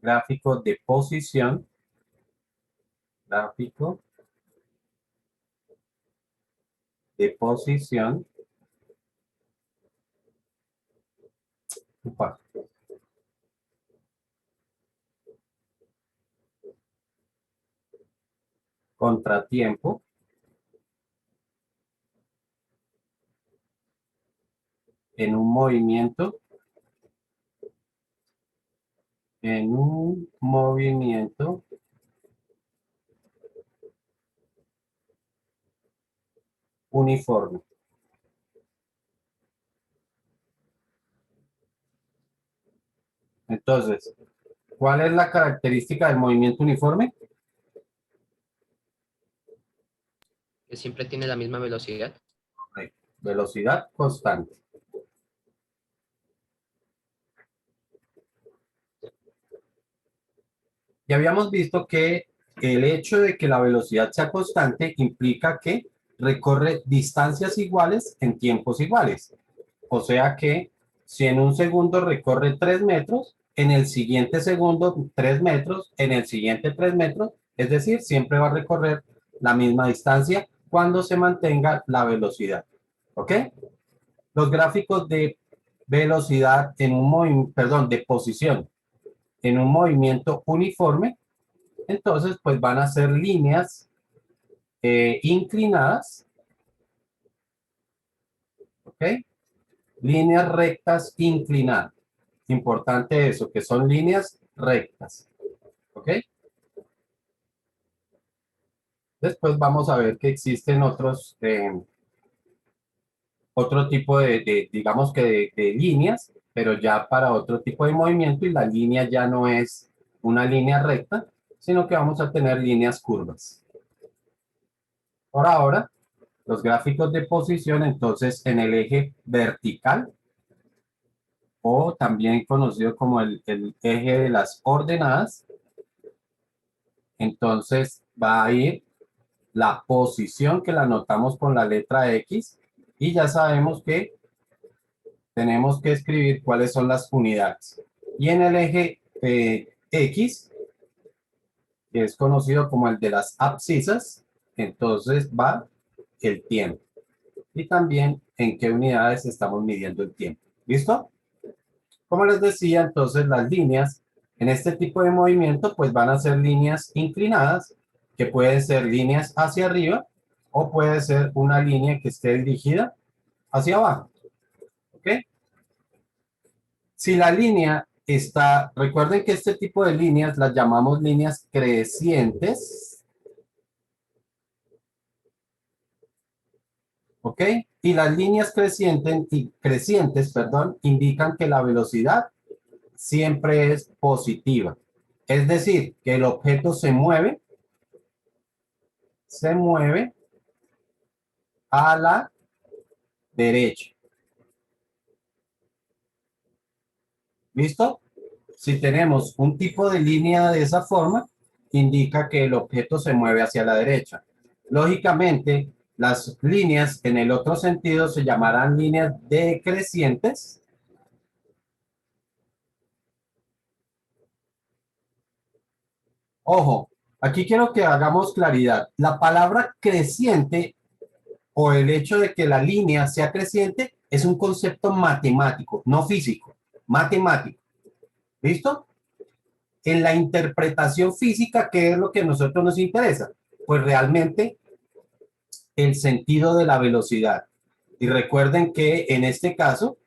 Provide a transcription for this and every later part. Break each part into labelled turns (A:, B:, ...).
A: gráfico de posición, gráfico de posición, upa, contratiempo, en un movimiento uniforme. Entonces, ¿cuál es la característica del movimiento uniforme?
B: Que siempre tiene la misma velocidad.
A: Velocidad constante. Ya habíamos visto que el hecho de que la velocidad sea constante implica que recorre distancias iguales en tiempos iguales. O sea que si en un segundo recorre 3 metros, en el siguiente segundo 3 metros, en el siguiente 3 metros, es decir, siempre va a recorrer la misma distancia cuando se mantenga la velocidad. ¿Ok? Los gráficos de velocidad en un movimiento, perdón, de posición en un movimiento uniforme, entonces pues van a ser líneas inclinadas, ¿ok? Líneas rectas inclinadas. Importante eso, que son líneas rectas, ¿ok? Después vamos a ver que existen otro tipo digamos que de líneas, pero ya para otro tipo de movimiento, y la línea ya no es una línea recta, sino que vamos a tener líneas curvas. Por ahora, los gráficos de posición, entonces, en el eje vertical, o también conocido como el eje de las ordenadas, entonces va a ir la posición, que la anotamos con la letra X, y ya sabemos que tenemos que escribir cuáles son las unidades. Y en el eje X, que es conocido como el de las abscisas, entonces va el tiempo. Y también en qué unidades estamos midiendo el tiempo. ¿Listo? Como les decía, entonces las líneas en este tipo de movimiento pues van a ser líneas inclinadas, que pueden ser líneas hacia arriba o puede ser una línea que esté dirigida hacia abajo. ¿Ok? Si la línea está, recuerden que este tipo de líneas las llamamos líneas crecientes, ¿ok? Y las líneas crecientes, perdón, indican que la velocidad siempre es positiva. Es decir, que el objeto se mueve a la derecha. ¿Listo? Si tenemos un tipo de línea de esa forma, indica que el objeto se mueve hacia la derecha. Lógicamente, las líneas en el otro sentido se llamarán líneas decrecientes. Ojo, aquí quiero que hagamos claridad. La palabra creciente o el hecho de que la línea sea creciente es un concepto matemático, no físico, matemático. ¿Listo? En la interpretación física, ¿qué es lo que a nosotros nos interesa? Pues realmente el sentido de la velocidad. Y recuerden que en este caso,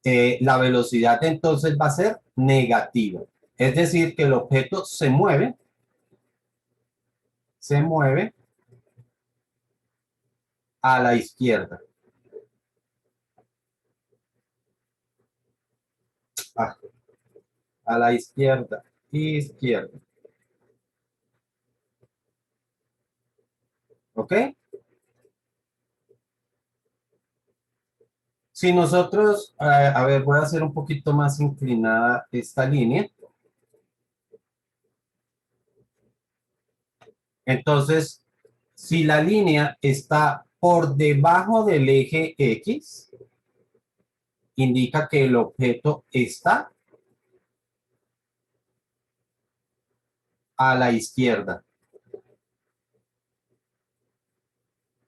A: la velocidad entonces va a ser negativa. Es decir, que el objeto se mueve a la izquierda. Ah, a la izquierda. Izquierda. ¿Ok? Si nosotros, a ver, voy a hacer un poquito más inclinada esta línea. Entonces, si la línea está por debajo del eje X, indica que el objeto está a la izquierda.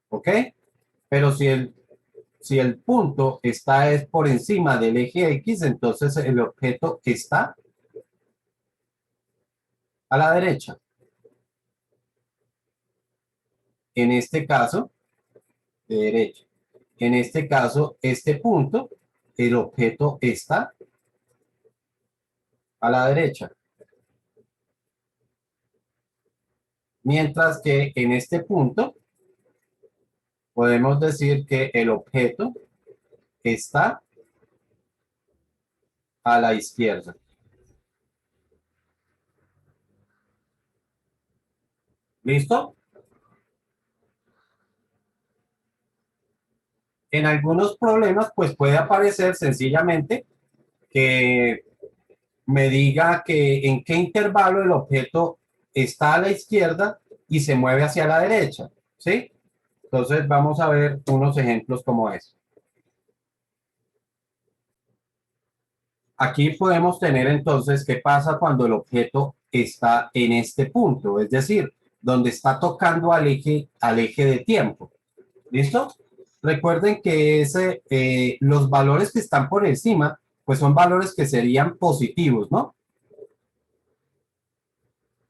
A: ¿Ok? Pero si el punto está es por encima del eje X, entonces el objeto está a la derecha. En este caso, de derecha. En este caso, este punto, el objeto está a la derecha. Mientras que en este punto, podemos decir que el objeto está a la izquierda. ¿Listo? En algunos problemas, pues puede aparecer sencillamente que me diga que en qué intervalo el objeto está a la izquierda y se mueve hacia la derecha, ¿sí? Entonces vamos a ver unos ejemplos como eso. Aquí podemos tener entonces qué pasa cuando el objeto está en este punto, es decir, donde está tocando al eje de tiempo. ¿Listo? Recuerden que los valores que están por encima, pues son valores que serían positivos, ¿no?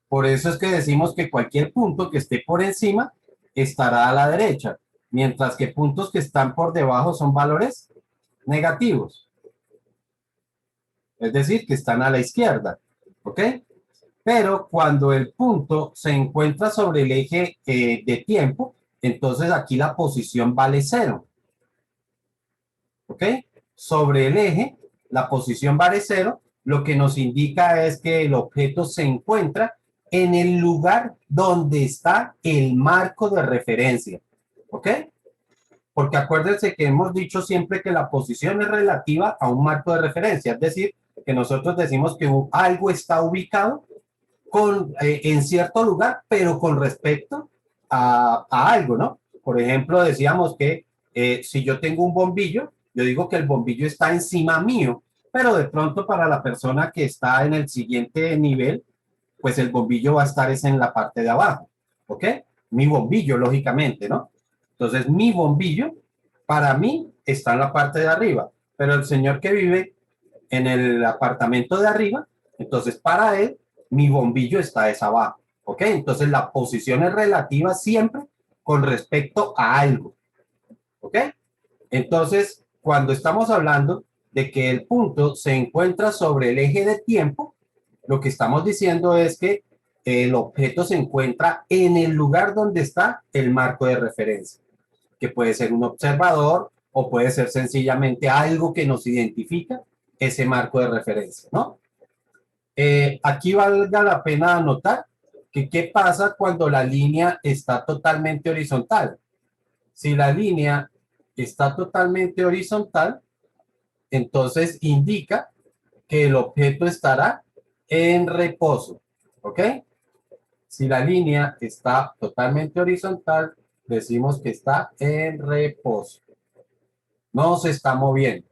A: Por eso es que decimos que cualquier punto que esté por encima estará a la derecha, mientras que puntos que están por debajo son valores negativos, es decir, que están a la izquierda, ¿ok? Pero cuando el punto se encuentra sobre el eje de tiempo, entonces aquí la posición vale 0, ¿ok? Sobre el eje, la posición vale 0, lo que nos indica es que el objeto se encuentra en el lugar donde está el marco de referencia, ¿ok? Porque acuérdense que hemos dicho siempre que la posición es relativa a un marco de referencia, es decir, que nosotros decimos que algo está ubicado en cierto lugar, pero con respecto a algo, ¿no? Por ejemplo, decíamos que si yo tengo un bombillo, yo digo que el bombillo está encima mío, pero de pronto para la persona que está en el siguiente nivel, pues el bombillo va a estar en la parte de abajo, ¿ok? Mi bombillo, lógicamente, ¿no? Entonces, mi bombillo, para mí, está en la parte de arriba, pero el señor que vive en el apartamento de arriba, entonces para él, mi bombillo está es abajo, ¿ok? Entonces, la posición es relativa siempre con respecto a algo, ¿ok? Entonces, cuando estamos hablando de que el punto se encuentra sobre el eje de tiempo, lo que estamos diciendo es que el objeto se encuentra en el lugar donde está el marco de referencia, que puede ser un observador o puede ser sencillamente algo que nos identifica ese marco de referencia, ¿no? Aquí valga la pena anotar que qué pasa cuando la línea está totalmente horizontal. Si la línea está totalmente horizontal, entonces indica que el objeto estará en reposo, ¿ok? Si la línea está totalmente horizontal, decimos que está en reposo. No se está moviendo.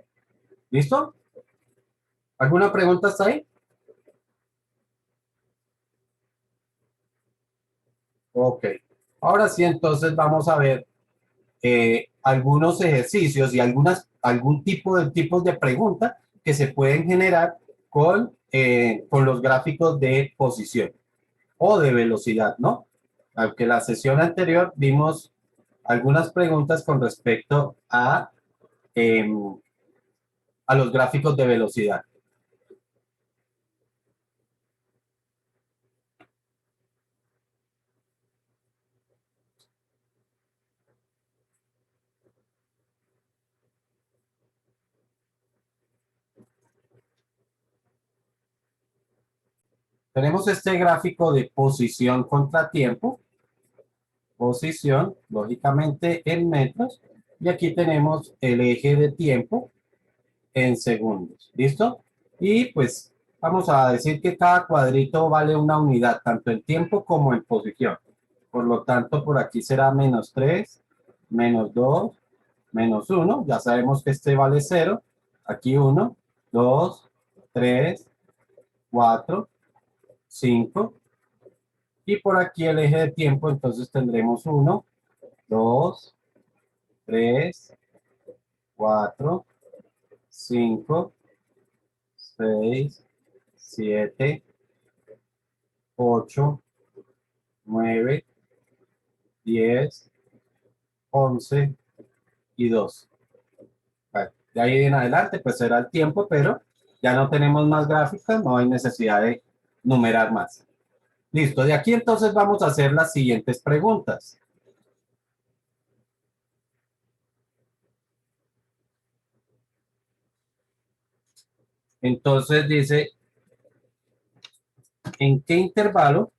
A: ¿Listo? ¿Alguna pregunta hasta ahí? Ok. Ahora sí, entonces vamos a ver algunos ejercicios y algún tipos de preguntas que se pueden generar con los gráficos de posición o de velocidad, ¿no? Aunque la sesión anterior vimos algunas preguntas con respecto a los gráficos de velocidad. Tenemos este gráfico de posición contra tiempo, posición, lógicamente en metros, y aquí tenemos el eje de tiempo en segundos, ¿listo? Y pues vamos a decir que cada cuadrito vale una unidad, tanto en tiempo como en posición. Por lo tanto, por aquí será -3, -2, -1. Ya sabemos que este vale 0. Aquí 1, 2, 3, 4, 5, Y por aquí el eje de tiempo, entonces tendremos 1, 2, 3, 4, 5, 6, 7, 8, 9, 10, 11 y 2. Bueno, de ahí en adelante pues será el tiempo, pero ya no tenemos más gráficas, no hay necesidad de numerar más. Listo, de aquí entonces vamos a hacer las siguientes preguntas. Entonces dice, ¿en qué intervalo?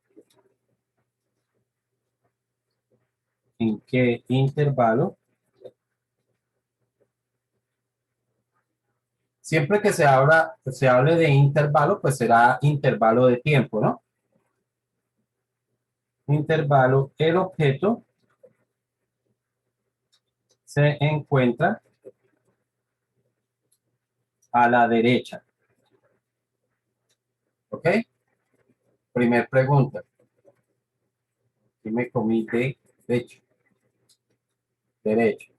A: ¿En qué intervalo? Siempre que se hable de intervalo, pues será intervalo de tiempo, ¿no? Intervalo, el objeto se encuentra a la derecha. ¿Ok? Primer pregunta. Aquí me comí de derecho. Derecho.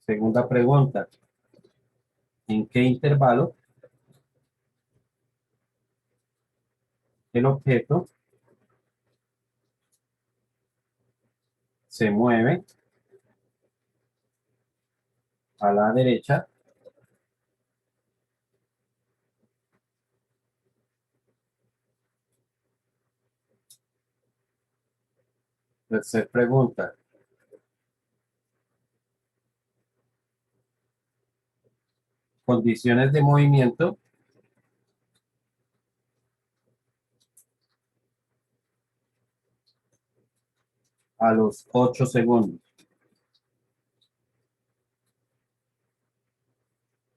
A: Segunda pregunta. ¿En qué intervalo el objeto se mueve a la derecha? Tercera pregunta. Condiciones de movimiento a los 8 segundos.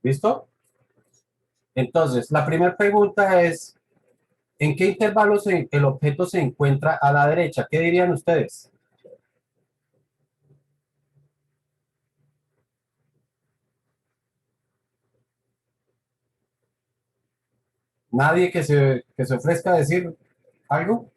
A: ¿Listo? Entonces, la primera pregunta es, ¿en qué intervalo el objeto se encuentra a la derecha? ¿Qué dirían ustedes? ¿Nadie que se ofrezca a decir algo?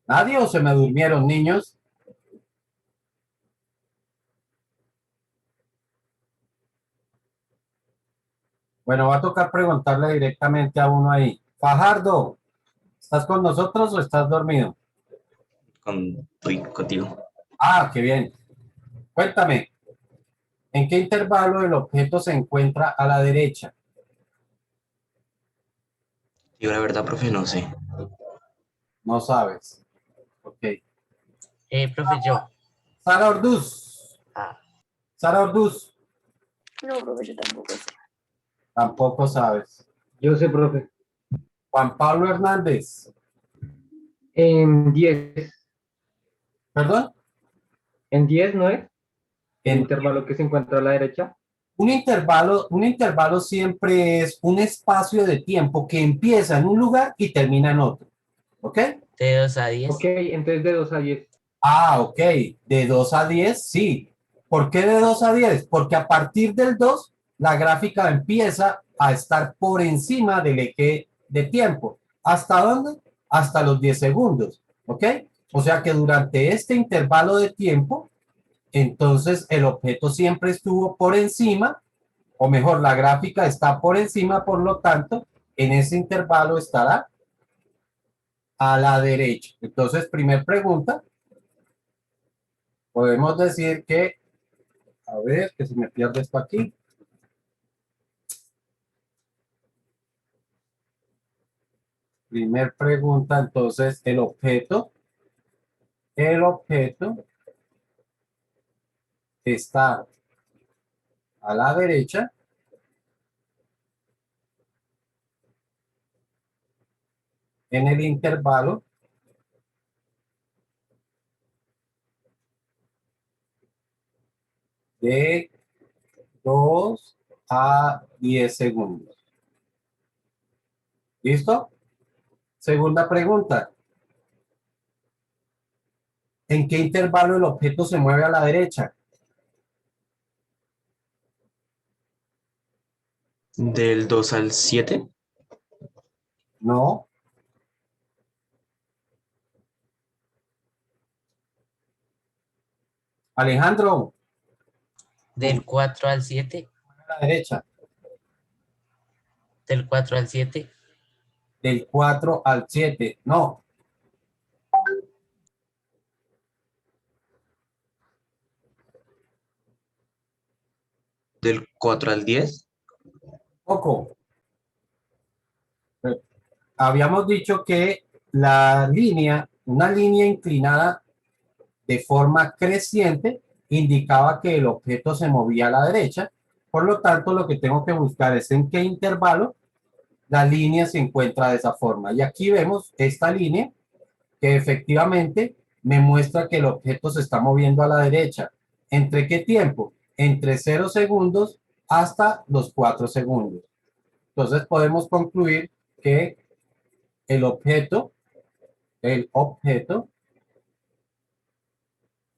A: ¿Nadie o se me durmieron, niños? Bueno, va a tocar preguntarle directamente a uno ahí. Fajardo, ¿estás con nosotros o estás dormido?
C: Estoy contigo.
A: Ah, qué bien. Cuéntame, ¿en qué intervalo el objeto se encuentra a la derecha?
C: Yo la verdad, profe, no sé.
A: No sabes. Ok.
B: Profe, yo.
A: Sara Orduz.
B: Ah,
A: Sara Orduz,
D: No, profe, yo tampoco sé.
A: tampoco sabes.
E: Yo sé, profe.
A: Juan Pablo Hernández.
E: En 10.
A: ¿Perdón?
E: En 10, ¿no es? El
A: En
E: intervalo que se encuentra a la derecha.
A: un intervalo siempre es un espacio de tiempo que empieza en un lugar y termina en otro. ¿Ok?
B: de 2 a 10.
E: Ok, entonces de 2 a 10.
A: Ah, ok. De 2 a 10, sí. ¿Por qué de 2 a 10? Porque a partir del 2, la gráfica empieza a estar por encima del eje de tiempo. ¿Hasta dónde? Hasta los 10 segundos. ¿Ok? O sea que durante este intervalo de tiempo, entonces el objeto siempre estuvo por encima, o mejor, la gráfica está por encima, por lo tanto, en ese intervalo estará a la derecha. Entonces, primer pregunta, podemos decir que, a ver, que se me pierde esto aquí. Primer pregunta, entonces, el objeto está a la derecha en el intervalo de 2 a 10 segundos. ¿Listo? Segunda pregunta. ¿En qué intervalo el objeto se mueve a la derecha?
C: Del 2 al 7.
A: No. Alejandro,
F: Del 4 al 7.
A: a la derecha.
F: Del 4 al 7.
A: Del 4 al 7. No.
C: Del 4 al 10.
A: Poco. Habíamos dicho que la línea, una línea inclinada de forma creciente, indicaba que el objeto se movía a la derecha. Por lo tanto, lo que tengo que buscar es en qué intervalo la línea se encuentra de esa forma. Y aquí vemos esta línea que efectivamente me muestra que el objeto se está moviendo a la derecha. ¿Entre qué tiempo? Entre 0 segundos hasta los 4 segundos. Entonces podemos concluir que el objeto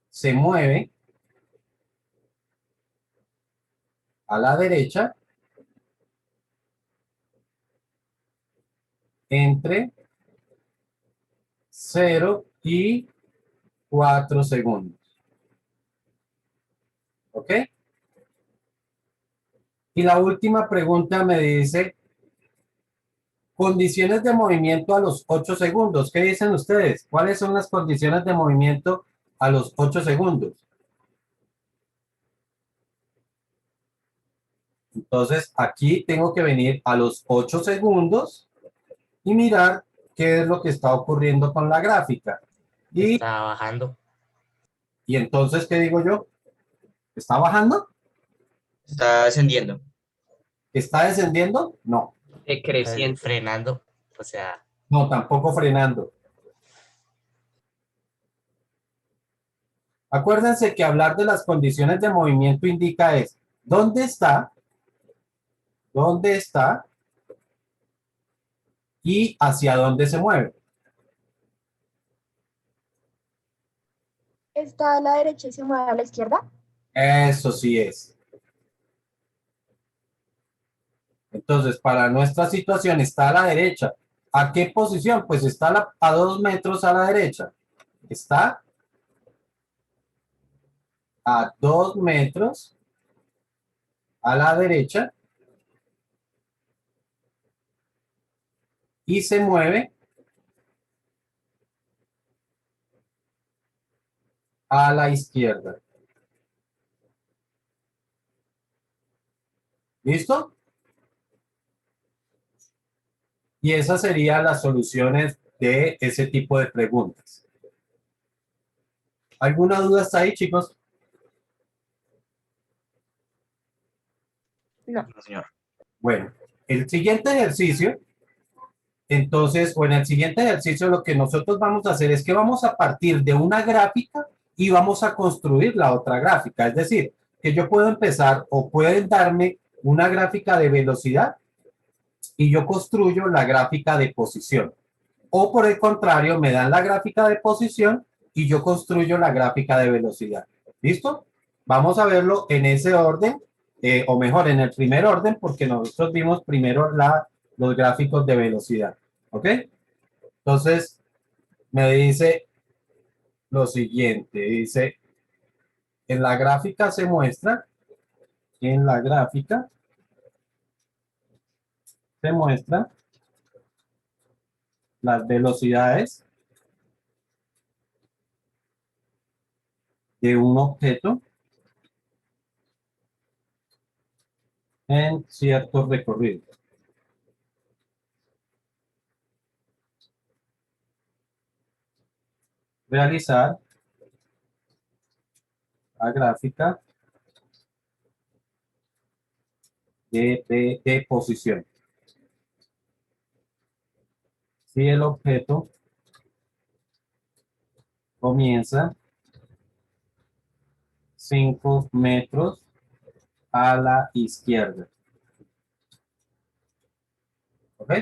A: se mueve a la derecha entre 0 y 4 segundos. ¿Ok? Y la última pregunta me dice, condiciones de movimiento a los 8 segundos. ¿Qué dicen ustedes? ¿Cuáles son las condiciones de movimiento a los 8 segundos? Entonces, aquí tengo que venir a los 8 segundos y mirar qué es lo que está ocurriendo con la gráfica.
F: Está bajando.
A: Y entonces, ¿qué digo yo? ¿Está bajando?
C: Está descendiendo.
A: ¿Está descendiendo? No.
B: Creciente.
F: Frenando. O sea,
A: No, tampoco frenando. Acuérdense que hablar de las condiciones de movimiento indica es dónde está y hacia dónde se mueve.
D: ¿Está a la derecha y se mueve a la izquierda?
A: Eso sí es. Entonces, para nuestra situación está a la derecha. ¿A qué posición? Pues está a 2 metros a la derecha. Está a 2 metros a la derecha y se mueve a la izquierda. ¿Listo? Y esas serían las soluciones de ese tipo de preguntas. ¿Alguna duda hasta ahí, chicos?
D: No.
C: No, señor.
A: Bueno, el siguiente ejercicio, entonces, o en el siguiente ejercicio lo que nosotros vamos a hacer es que vamos a partir de una gráfica y vamos a construir la otra gráfica. Es decir, que yo puedo empezar o pueden darme una gráfica de velocidad y yo construyo la gráfica de posición. O por el contrario, me dan la gráfica de posición y yo construyo la gráfica de velocidad. ¿Listo? Vamos a verlo en ese orden, o mejor, en el primer orden, porque nosotros vimos primero los gráficos de velocidad. ¿Ok? Entonces, me dice lo siguiente, dice, en la gráfica se muestra, en la gráfica se muestra las velocidades de un objeto en cierto recorrido. Realizar la gráfica de posición. Si el objeto comienza 5 metros a la izquierda. ¿Ok?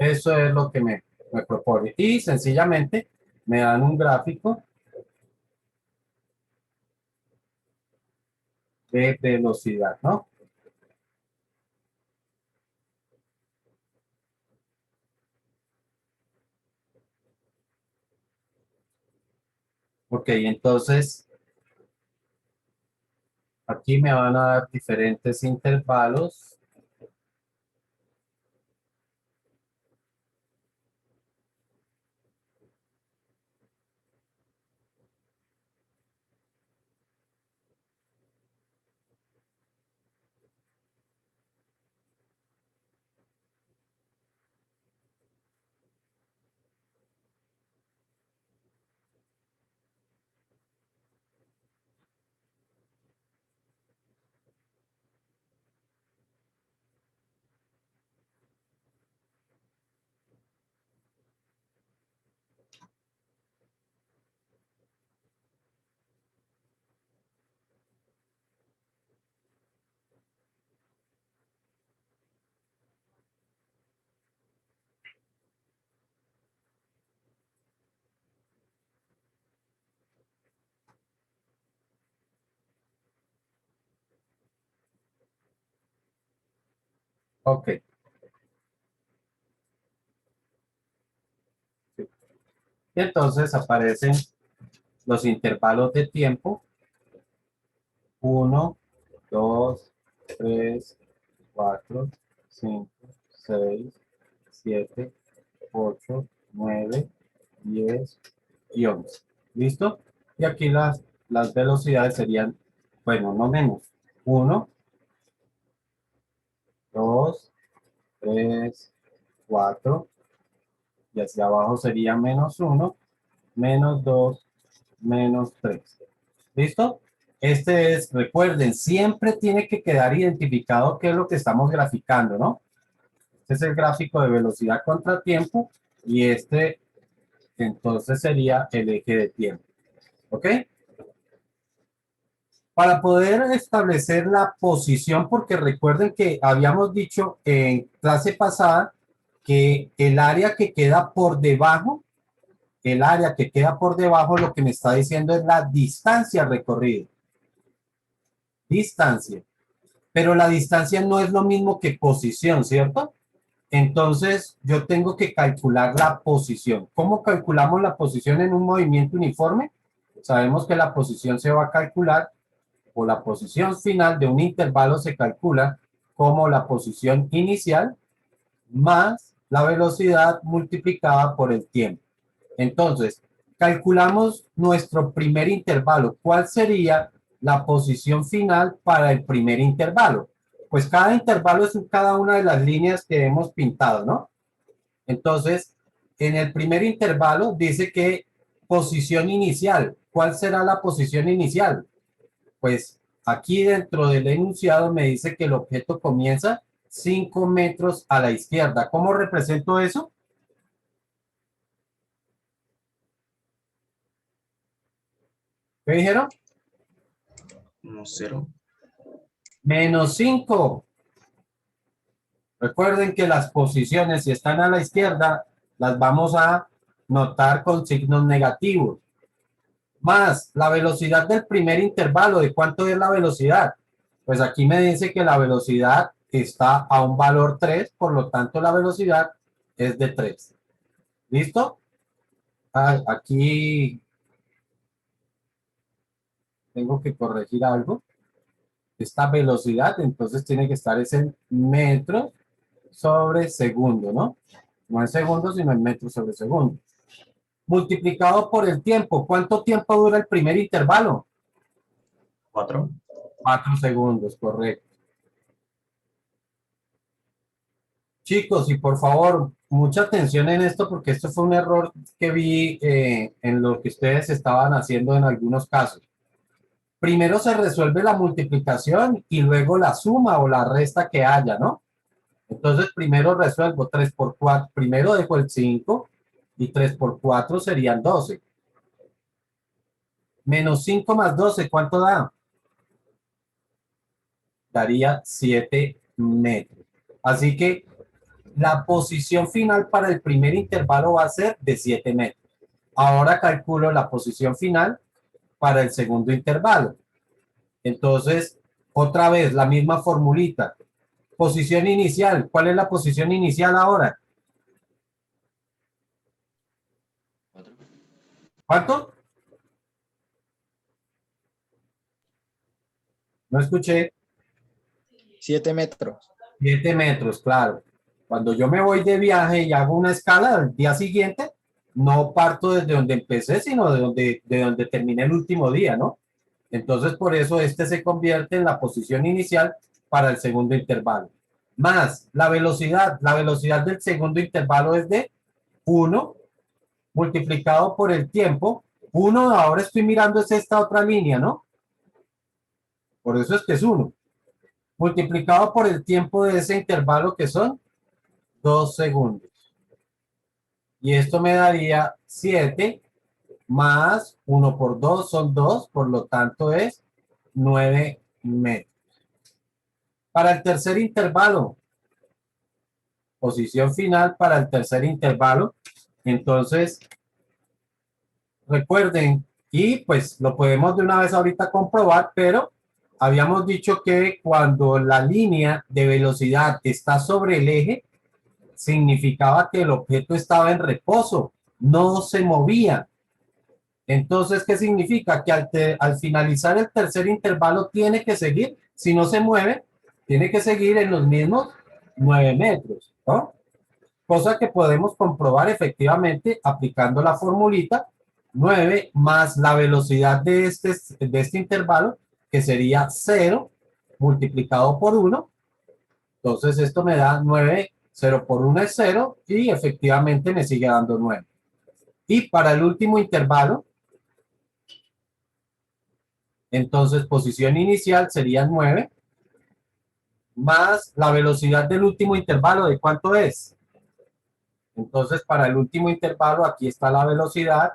A: Eso es lo que me propone. Y sencillamente me dan un gráfico de velocidad, ¿no? Ok, entonces aquí me van a dar diferentes intervalos. Ok. Y entonces aparecen los intervalos de tiempo. 1, 2, 3, 4, 5, 6, 7, 8, 9, 10 y 11. ¿Listo? Y aquí las velocidades serían, bueno, no menos. 1, 2, 3, 4. Y hacia abajo sería menos 1, menos 2, menos 3. ¿Listo? Este es, recuerden, siempre tiene que quedar identificado qué es lo que estamos graficando, ¿no? Este es el gráfico de velocidad contra tiempo y este entonces sería el eje de tiempo. ¿Ok? Para poder establecer la posición, porque recuerden que habíamos dicho en clase pasada que el área que queda por debajo, lo que me está diciendo es la distancia recorrida. Distancia. Pero la distancia no es lo mismo que posición, ¿cierto? Entonces, yo tengo que calcular la posición. ¿Cómo calculamos la posición en un movimiento uniforme? Sabemos que la posición se va a calcular, o la posición final de un intervalo se calcula como la posición inicial más la velocidad multiplicada por el tiempo. Entonces, calculamos nuestro primer intervalo. ¿Cuál sería la posición final para el primer intervalo? Pues cada intervalo es cada una de las líneas que hemos pintado, ¿no? Entonces, en el primer intervalo dice que posición inicial. ¿Cuál será la posición inicial? Pues aquí dentro del enunciado me dice que el objeto comienza 5 metros a la izquierda. ¿Cómo represento eso? ¿Qué dijeron?
C: 0.
A: Menos 5. Recuerden que las posiciones, si están a la izquierda, las vamos a notar con signos negativos. Más la velocidad del primer intervalo. ¿De cuánto es la velocidad? Pues aquí me dice que la velocidad está a un valor 3, por lo tanto la velocidad es de 3. ¿Listo? Aquí tengo que corregir algo. Esta velocidad, entonces tiene que estar ese metro sobre segundo, ¿no? No en segundos, sino en metros sobre segundo. Multiplicado por el tiempo. ¿Cuánto tiempo dura el primer intervalo?
C: 4.
A: 4 segundos, correcto. Chicos, y por favor, mucha atención en esto porque esto fue un error que vi en lo que ustedes estaban haciendo en algunos casos. Primero se resuelve la multiplicación y luego la suma o la resta que haya, ¿no? Entonces primero resuelvo 3 por 4, primero dejo el 5 y 3 por 4 serían 12. Menos 5 más 12, ¿cuánto da? Daría 7 metros. Así que La posición final para el primer intervalo va a ser de 7 metros. Ahora calculo la posición final para el segundo intervalo. Entonces, otra vez, la misma formulita. Posición inicial. ¿Cuál es la posición inicial ahora? ¿Cuánto? No escuché.
G: 7 metros.
A: 7 metros, claro. Cuando yo me voy de viaje y hago una escala al día siguiente, no parto desde donde empecé, sino de donde terminé el último día, ¿no? Entonces, por eso este se convierte en la posición inicial para el segundo intervalo. Más la velocidad del segundo intervalo es de 1 multiplicado por el tiempo. 1, ahora estoy mirando es esta otra línea, ¿no? Por eso es que es 1. Multiplicado por el tiempo de ese intervalo que son 2 segundos. Y esto me daría 7 más 1 por 2 son 2, por lo tanto es 9 metros. Para el tercer intervalo, posición final para el tercer intervalo, entonces recuerden, y pues lo podemos de una vez ahorita comprobar, pero habíamos dicho que cuando la línea de velocidad está sobre el eje, significaba que el objeto estaba en reposo, no se movía. Entonces, ¿qué significa? Que al finalizar el tercer intervalo tiene que seguir, si no se mueve, tiene que seguir en los mismos 9 metros, ¿no? Cosa que podemos comprobar efectivamente aplicando la formulita 9 más la velocidad de este intervalo, que sería 0 multiplicado por 1. Entonces, esto me da 9, 0 por 1 es 0 y efectivamente me sigue dando 9. Y para el último intervalo, entonces posición inicial sería 9 más la velocidad del último intervalo, ¿de cuánto es? Entonces, para el último intervalo, aquí está la velocidad,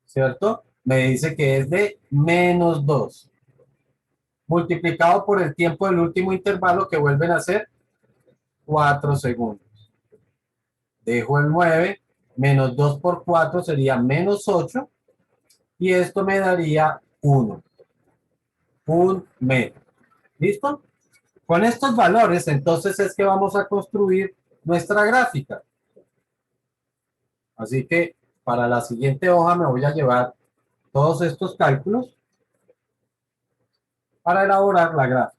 A: ¿cierto? Me dice que es de menos 2. Multiplicado por el tiempo del último intervalo, que vuelven a ser 4 segundos. Dejo el 9, menos 2 por 4 sería menos 8, y esto me daría 1. 1 metro. ¿Listo? Con estos valores, entonces es que vamos a construir nuestra gráfica. Así que para la siguiente hoja me voy a llevar todos estos cálculos para elaborar la gráfica.